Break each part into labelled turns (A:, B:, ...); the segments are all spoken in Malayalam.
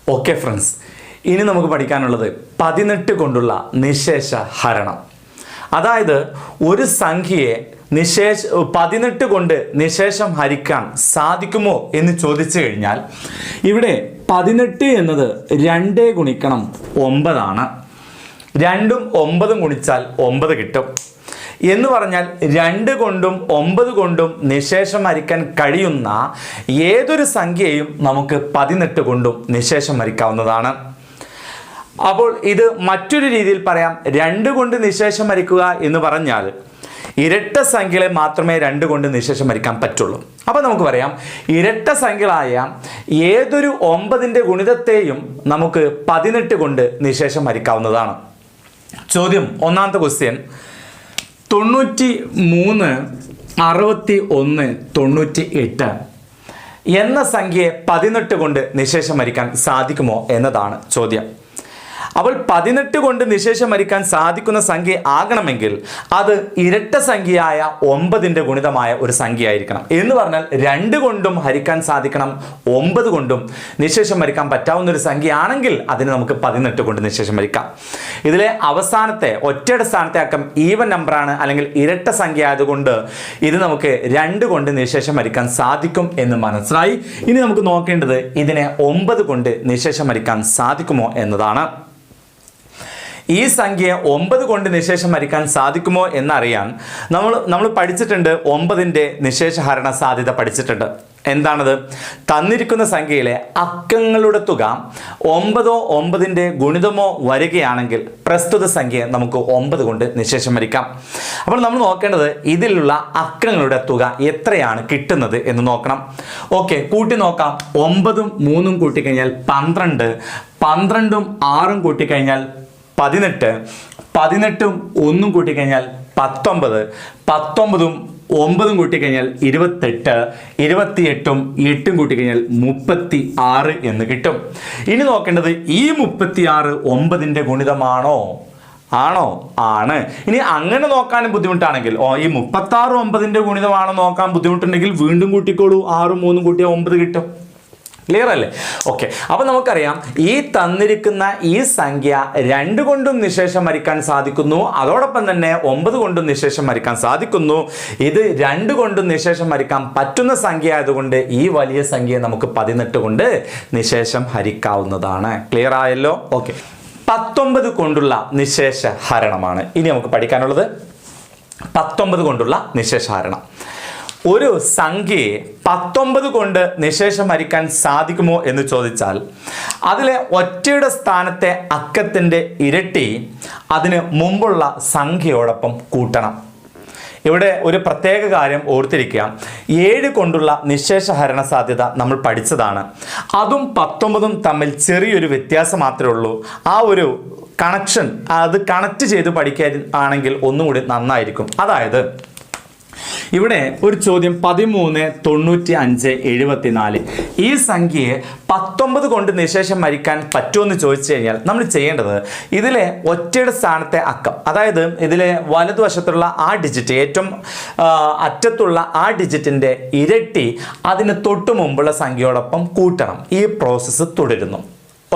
A: ഓക്കെ ഫ്രണ്ട്സ്, ഇനി നമുക്ക് പഠിക്കാനുള്ളത് 18 കൊണ്ടുള്ള നിശേഷ ഹരണം. അതായത് ഒരു സംഖ്യയെ 18 കൊണ്ട് നിശേഷം ഹരിക്കാൻ സാധിക്കുമോ എന്ന് ചോദിച്ചു കഴിഞ്ഞാൽ ഇവിടെ 18 എന്നത് 2 ഗുണിക്കണം 9 ആണ്. 2ഉം 9ഉം ഗുണിച്ചാൽ 9 കിട്ടും എന്ന് പറഞ്ഞാൽ 2 കൊണ്ടും 9 കൊണ്ടും നിശേഷം ഹരിക്കാൻ കഴിയുന്ന ഏതൊരു സംഖ്യയും നമുക്ക് 18 കൊണ്ടും നിശേഷം ഹരിക്കാവുന്നതാണ്. അപ്പോൾ ഇത് മറ്റൊരു രീതിയിൽ പറയാം. 2 കൊണ്ട് നിശേഷം ഹരിക്കുക എന്ന് പറഞ്ഞാൽ ഇരട്ട സംഖ്യകളെ മാത്രമേ 2 കൊണ്ട് നിശേഷം ഹരിക്കാൻ പറ്റുള്ളൂ. അപ്പോൾ നമുക്ക് പറയാം, ഇരട്ട സംഖ്യകളായ ഏതൊരു 9ന്റെ ഗുണിതത്തെയും നമുക്ക് 18 കൊണ്ട് നിശേഷം ഹരിക്കാവുന്നതാണ്. ചോദ്യം, ഒന്നാമത്തെ ക്വസ്റ്റ്യൻ, 93, 61, 98 എന്ന സംഖ്യയെ 18 കൊണ്ട് നിശേഷം ഹരിക്കാൻ സാധിക്കുമോ എന്നതാണ് ചോദ്യം. അപ്പോൾ 18 കൊണ്ട് നിശേഷം ഹരിക്കാൻ സാധിക്കുന്ന സംഖ്യ ആകണമെങ്കിൽ അത് ഇരട്ട സംഖ്യയായ 9ന്റെ ഗുണിതമായ ഒരു സംഖ്യയായിരിക്കണം. എന്ന് പറഞ്ഞാൽ 2 കൊണ്ടും ഹരിക്കാൻ സാധിക്കണം, 9 കൊണ്ടും നിശേഷം ഹരിക്കാൻ പറ്റാവുന്ന ഒരു സംഖ്യയാണെങ്കിൽ അതിന് നമുക്ക് 18 കൊണ്ട് നിശേഷം ഹരിക്കാം. ഇതിലെ അവസാനത്തെ ഒറ്റയുടെ സ്ഥാനത്തെ അക്കം ഈവൻ നമ്പറാണ്, അല്ലെങ്കിൽ ഇരട്ട സംഖ്യ ആയതുകൊണ്ട് ഇത് നമുക്ക് 2 കൊണ്ട് നിശേഷം ഹരിക്കാൻ സാധിക്കും എന്ന് മനസ്സിലായി. ഇനി നമുക്ക് നോക്കേണ്ടത് ഇതിനെ 9 കൊണ്ട് നിശേഷം ഹരിക്കാൻ സാധിക്കുമോ എന്നതാണ്. ഈ സംഖ്യയെ 9 കൊണ്ട് നിശേഷം ഹരിക്കാൻ സാധിക്കുമോ എന്നറിയാൻ നമ്മൾ പഠിച്ചിട്ടുണ്ട്. 9ന്റെ നിശേഷ ഹരണ സാധ്യത പഠിച്ചിട്ടുണ്ട്. എന്താണത്? തന്നിരിക്കുന്ന സംഖ്യയിലെ അക്കങ്ങളുടെ തുക 9ഓ 9ന്റെ ഗുണിതമോ വരികയാണെങ്കിൽ പ്രസ്തുത സംഖ്യയെ നമുക്ക് 9 കൊണ്ട് നിശേഷം ഹരിക്കാം. അപ്പോൾ നമ്മൾ നോക്കേണ്ടത് ഇതിലുള്ള അക്കങ്ങളുടെ തുക എത്രയാണ് കിട്ടുന്നത് എന്ന് നോക്കണം. ഓക്കെ, കൂട്ടി നോക്കാം. 9ഉം 3ഉം കൂട്ടിക്കഴിഞ്ഞാൽ 12, 12ഉം 6ഉം കൂട്ടിക്കഴിഞ്ഞാൽ 18, 18ഉം 1ഉം കൂട്ടിക്കഴിഞ്ഞാൽ 19, 19ഉം 9ഉം കൂട്ടിക്കഴിഞ്ഞാൽ 28, 28ഉം 8ഉം കൂട്ടിക്കഴിഞ്ഞാൽ 36 എന്ന് കിട്ടും. ഇനി നോക്കേണ്ടത് ഈ 36 9ന്റെ ഗുണിതമാണോ? ആണോ? ആണ്. ഇനി അങ്ങനെ നോക്കാനും ബുദ്ധിമുട്ടാണെങ്കിൽ, ഈ 36 9ന്റെ ഗുണിതമാണോ നോക്കാൻ ബുദ്ധിമുട്ടുണ്ടെങ്കിൽ വീണ്ടും കൂട്ടിക്കോളൂ. 6ഉം 3ഉം കൂട്ടിയാൽ 9 കിട്ടും. ക്ലിയർ അല്ലേ? ഓക്കെ, അപ്പോൾ നമുക്കറിയാം ഈ തന്നിരിക്കുന്ന ഈ സംഖ്യ 2 കൊണ്ടും നിശേഷം ഹരിക്കാൻ സാധിക്കുന്നു, അതോടൊപ്പം തന്നെ 9 കൊണ്ടും നിശേഷം ഹരിക്കാൻ സാധിക്കുന്നു. ഇത് 2 കൊണ്ടും നിശേഷം ഹരിക്കാൻ പറ്റുന്ന സംഖ്യ ആയതുകൊണ്ട് ഈ വലിയ സംഖ്യയെ നമുക്ക് 18 കൊണ്ട് നിശേഷം ഹരിക്കാവുന്നതാണ്. ക്ലിയർ ആയല്ലോ? ഓക്കെ, 19 കൊണ്ടുള്ള നിശേഷ ഹരണമാണ് ഇനി നമുക്ക് പഠിക്കാനുള്ളത്. 19 കൊണ്ടുള്ള നിശേഷ ഹരണം. ഒരു സംഖ്യയെ 19 കൊണ്ട് നിശേഷം ഹരിക്കാൻ സാധിക്കുമോ എന്ന് ചോദിച്ചാൽ അതിലെ ഒറ്റയുടെ സ്ഥാനത്തെ അക്കത്തിൻ്റെ ഇരട്ടി അതിന് മുമ്പുള്ള സംഖ്യയോടൊപ്പം കൂട്ടണം. ഇവിടെ ഒരു പ്രത്യേക കാര്യം ഓർത്തിരിക്കുക. 7 കൊണ്ടുള്ള നിശേഷ ഹരണ സാധ്യത നമ്മൾ പഠിച്ചതാണ്. അതും 19ഉം തമ്മിൽ ചെറിയൊരു വ്യത്യാസം മാത്രമേ ഉള്ളൂ. ആ ഒരു കണക്ഷൻ അത് കണക്ട് ചെയ്ത് പഠിക്കാൻ ആണെങ്കിൽ ഒന്നും കൂടി നന്നായിരിക്കും. അതായത് ഇവിടെ ഒരു ചോദ്യം, 13, 95, 74 ഈ സംഖ്യയെ 19 കൊണ്ട് നിശേഷം ഹരിക്കാൻ പറ്റുമെന്ന് ചോദിച്ചു കഴിഞ്ഞാൽ നമ്മൾ ചെയ്യേണ്ടത് ഇതിലെ ഒറ്റയുടെ സ്ഥാനത്തെ അക്കം, അതായത് ഇതിലെ വലതുവശത്തുള്ള ആ ഡിജിറ്റ്, ഏറ്റവും അറ്റത്തുള്ള ആ ഡിജിറ്റിൻ്റെ ഇരട്ടി അതിന് തൊട്ട് മുമ്പുള്ള സംഖ്യയോടൊപ്പം കൂട്ടണം. ഈ പ്രോസസ്സ് തുടരുന്നു.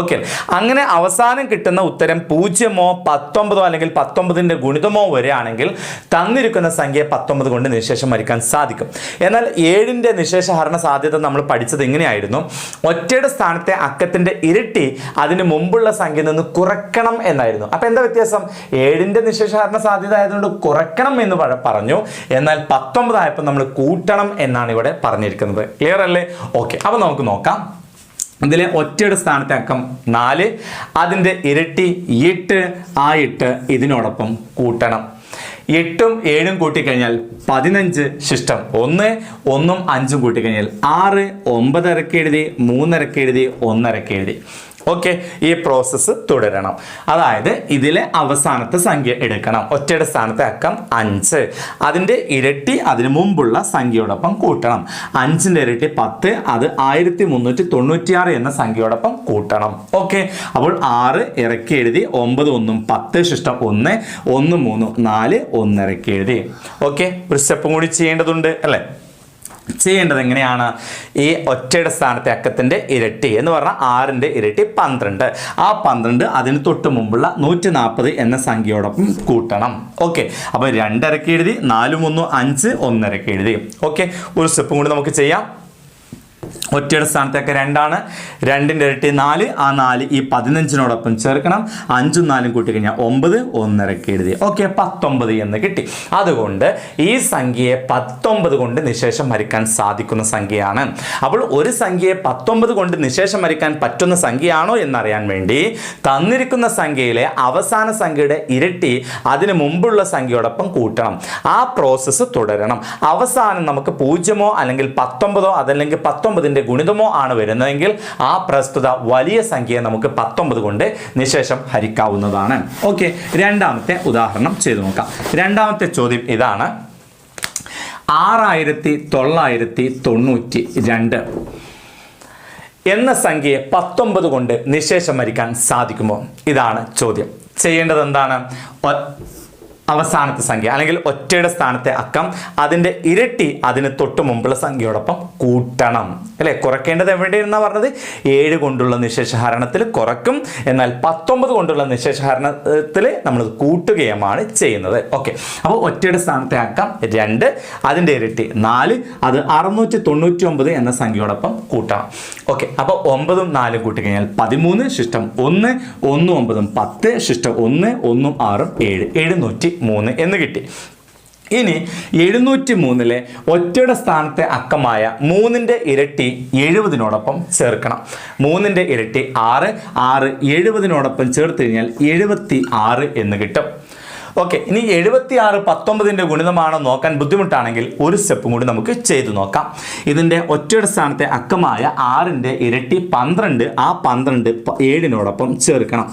A: ഓക്കെ, അങ്ങനെ അവസാനം കിട്ടുന്ന ഉത്തരം 0മോ 19ഓ അല്ലെങ്കിൽ 19ന്റെ ഗുണിതമോ വരികയാണെങ്കിൽ തന്നിരിക്കുന്ന സംഖ്യ 19 കൊണ്ട് നിശേഷം ഹരിക്കാൻ സാധിക്കും. എന്നാൽ 7ന്റെ നിശേഷ ഹരണ സാധ്യത നമ്മൾ പഠിച്ചത് ഇങ്ങനെയായിരുന്നു. ഒറ്റയുടെ സ്ഥാനത്തെ അക്കത്തിന്റെ ഇരട്ടി അതിന് മുമ്പുള്ള സംഖ്യയിൽ നിന്ന് കുറയ്ക്കണം എന്നായിരുന്നു. അപ്പൊ എന്താ വ്യത്യാസം? 7ന്റെ നിശേഷ ഹരണ സാധ്യത ആയതുകൊണ്ട് കുറയ്ക്കണം എന്ന് പറഞ്ഞു, എന്നാൽ 19 ആയപ്പോൾ നമ്മൾ കൂട്ടണം എന്നാണ് ഇവിടെ പറഞ്ഞിരിക്കുന്നത്. ക്ലിയർ അല്ലേ? ഓക്കെ, അപ്പൊ നമുക്ക് നോക്കാം. ഇതിലെ ഒറ്റയുടെ സ്ഥാനത്തെ അക്കം 4, അതിൻ്റെ ഇരട്ടി 8, ആ 8 ഇതിനോടൊപ്പം കൂട്ടണം. 8ഉം 7ഉം കൂട്ടിക്കഴിഞ്ഞാൽ 15, ശിഷ്ടം 1, 1ഉം 5ഉം കൂട്ടിക്കഴിഞ്ഞാൽ 6, 9 ഇറക്കി എഴുതി, 3 ഇറക്കി എഴുതി, 1 ഇറക്കി എഴുതി. ഓക്കെ, ഈ പ്രോസസ്സ് തുടരണം. അതായത് ഇതിലെ അവസാനത്തെ സംഖ്യ എടുക്കണം. ഒറ്റയുടെ സ്ഥാനത്തെ അക്കം 5, അതിൻ്റെ ഇരട്ടി അതിന് മുമ്പുള്ള സംഖ്യയോടൊപ്പം കൂട്ടണം. 5ന്റെ ഇരട്ടി 10, അത് 1396 എന്ന സംഖ്യയോടൊപ്പം കൂട്ടണം. ഓക്കെ, അപ്പോൾ 6 ഇറക്കി എഴുതി, 9, 1ഉം 10, ശിഷ്ടം 1, 1, 3, 4, 1 ഇറക്കി എഴുതി. ഓക്കെ, ഒരു സ്റ്റെപ്പും കൂടി ചെയ്യേണ്ടതുണ്ട് അല്ലേ? ചെയ്യേണ്ടത് എങ്ങനെയാണ്? ഈ ഒറ്റയുടെ സ്ഥാനത്തെ അക്കത്തിൻ്റെ ഇരട്ടി എന്ന് പറഞ്ഞാൽ 6ൻ്റെ ഇരട്ടി 12. ആ 12 അതിന് തൊട്ട് മുമ്പുള്ള 140 എന്ന സംഖ്യയോടൊപ്പം കൂട്ടണം. ഓക്കെ, അപ്പോൾ 2 ഇരക്കി എഴുതി, 4 3 5 1 ഇരക്കി എഴുതി. ഓക്കെ, ഒരു സ്റ്റെപ്പും കൂടി നമുക്ക് ചെയ്യാം. ഒറ്റയുടെ സ്ഥാനത്തൊക്കെ 2 ആണ്, 2ൻ്റെ ഇരട്ടി 4, ആ 4 ഈ 15നോടൊപ്പം ചേർക്കണം, 5ഉം 4ഉം കൂട്ടിക്കഴിഞ്ഞാൽ 9, 1 ഇരക്കി എഴുതി. ഓക്കെ, 19 എന്ന് കിട്ടി. അതുകൊണ്ട് ഈ സംഖ്യയെ 19 കൊണ്ട് നിശേഷം ഹരിക്കാൻ സാധിക്കുന്ന സംഖ്യയാണ്. അപ്പോൾ ഒരു സംഖ്യയെ 19 കൊണ്ട് നിശേഷം ഹരിക്കാൻ പറ്റുന്ന സംഖ്യയാണോ എന്നറിയാൻ വേണ്ടി തന്നിരിക്കുന്ന സംഖ്യയിലെ അവസാന സംഖ്യയുടെ ഇരട്ടി അതിന് മുമ്പുള്ള സംഖ്യയോടൊപ്പം കൂട്ടണം. ആ പ്രോസസ്സ് തുടരണം. അവസാനം നമുക്ക് 0 അല്ലെങ്കിൽ 19 അതല്ലെങ്കിൽ 19ൻ്റെ ഗുണിതമോ ആണ് വരുന്നതെങ്കിൽ ആ പ്രസ്തുത വലിയ സംഖ്യയെ നമുക്ക് 19 കൊണ്ട് നിശേഷം ഹരിക്കാവുന്നതാണ്. ഓക്കെ, രണ്ടാമത്തെ ഉദാഹരണം ചെയ്തു നോക്കാം. രണ്ടാമത്തെ ചോദ്യം ഇതാണ്. 6992 എന്ന സംഖ്യയെ 19 കൊണ്ട് നിശേഷം ഹരിക്കാൻ സാധിക്കുമോ? ഇതാണ് ചോദ്യം. ചെയ്യേണ്ടത് എന്താണ്? അവസാനത്തെ സംഖ്യ അല്ലെങ്കിൽ ഒറ്റയുടെ സ്ഥാനത്തെ അക്കം അതിൻ്റെ ഇരട്ടി അതിന് തൊട്ട് മുമ്പുള്ള സംഖ്യയോടൊപ്പം കൂട്ടണം. അല്ലേ? കുറയ്ക്കേണ്ടത് എവിടെയെന്നാണ് പറഞ്ഞത്? 7 കൊണ്ടുള്ള നിശേഷഹരണത്തിൽ കുറയ്ക്കും, എന്നാൽ 19 കൊണ്ടുള്ള നിശേഷഹരണത്തിൽ നമ്മൾ കൂട്ടുകയുമാണ് ചെയ്യുന്നത്. ഓക്കെ, അപ്പോൾ ഒറ്റയുടെ സ്ഥാനത്തെ അക്കം 2, അതിൻ്റെ ഇരട്ടി 4, അത് 699 എന്ന സംഖ്യയോടൊപ്പം കൂട്ടണം. ഓക്കെ, അപ്പോൾ 9ഉം 4ഉം കൂട്ടിക്കഴിഞ്ഞാൽ 13, ശിഷ്ടം 1, 1 9 10, ശിഷ്ടം 1 1 6 7, 703 എന്ന് കിട്ടി. ഇനി 703 ഒറ്റയുടെ സ്ഥാനത്തെ അക്കമായ 3ൻ്റെ ഇരട്ടി 70നോടൊപ്പം ചേർക്കണം. 3ൻ്റെ ഇരട്ടി 6, 6 70നോടൊപ്പം ചേർത്ത് കഴിഞ്ഞാൽ 76 എന്ന് കിട്ടും. ഓക്കെ, ഇനി 76 19ൻ്റെ ഗുണിതമാണോ നോക്കാൻ ബുദ്ധിമുട്ടാണെങ്കിൽ ഒരു സ്റ്റെപ്പും കൂടി നമുക്ക് ചെയ്തു നോക്കാം. ഇതിൻ്റെ ഒറ്റയുടെ സ്ഥാനത്തെ അക്കമായ 6ൻ്റെ ഇരട്ടി 12, ആ 12 7നോടൊപ്പം ചേർക്കണം.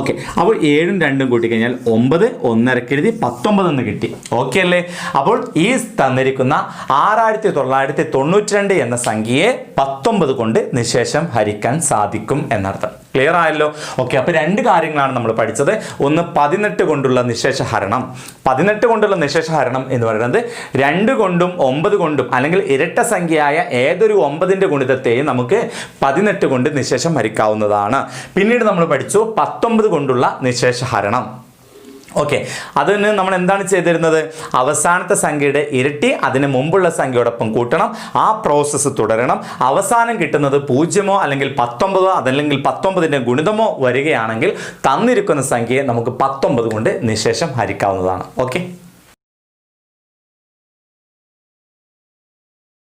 A: ഓക്കെ, അപ്പോൾ 7ഉം 2ഉം കൂട്ടിക്കഴിഞ്ഞാൽ 9, 1 ഇരക്കി എഴുതി 19 എന്ന് കിട്ടി. ഓക്കെ അല്ലേ? അപ്പോൾ ഈ തന്നിരിക്കുന്ന 6992 എന്ന സംഖ്യയെ 19 കൊണ്ട് നിശേഷം ഹരിക്കാൻ സാധിക്കും എന്നർത്ഥം. ക്ലിയർ ആയല്ലോ? ഓക്കെ, അപ്പോൾ 2 കാര്യങ്ങളാണ് നമ്മൾ പഠിച്ചത്. ഒന്ന് 18 കൊണ്ടുള്ള നിശേഷഹരണം. 18 കൊണ്ടുള്ള നിശേഷഹരണം എന്ന് പറയുന്നത് 2 കൊണ്ടും 9 കൊണ്ടും അല്ലെങ്കിൽ ഇരട്ട സംഖ്യയായ ഏതൊരു 9ൻ്റെ ഗുണിതത്തെയും നമുക്ക് 18 കൊണ്ട് നിശേഷം ഹരിക്കാവുന്നതാണ്. പിന്നീട് നമ്മൾ പഠിച്ചു 19 കൊണ്ടുള്ള നിശേഷഹരണം. ഓക്കെ, അതിന് നമ്മൾ എന്താണ് ചെയ്തിരുന്നത്? അവസാനത്തെ സംഖ്യയുടെ ഇരട്ടി അതിന് മുമ്പുള്ള സംഖ്യയോടൊപ്പം കൂട്ടണം. ആ പ്രോസസ്സ് തുടരണം. അവസാനം കിട്ടുന്നത് 0 അല്ലെങ്കിൽ 19 അതല്ലെങ്കിൽ 19ൻ്റെ ഗുണിതമോ വരികയാണെങ്കിൽ തന്നിരിക്കുന്ന സംഖ്യയെ നമുക്ക് 19 കൊണ്ട് നിശേഷം ഹരിക്കാവുന്നതാണ്. ഓക്കെ.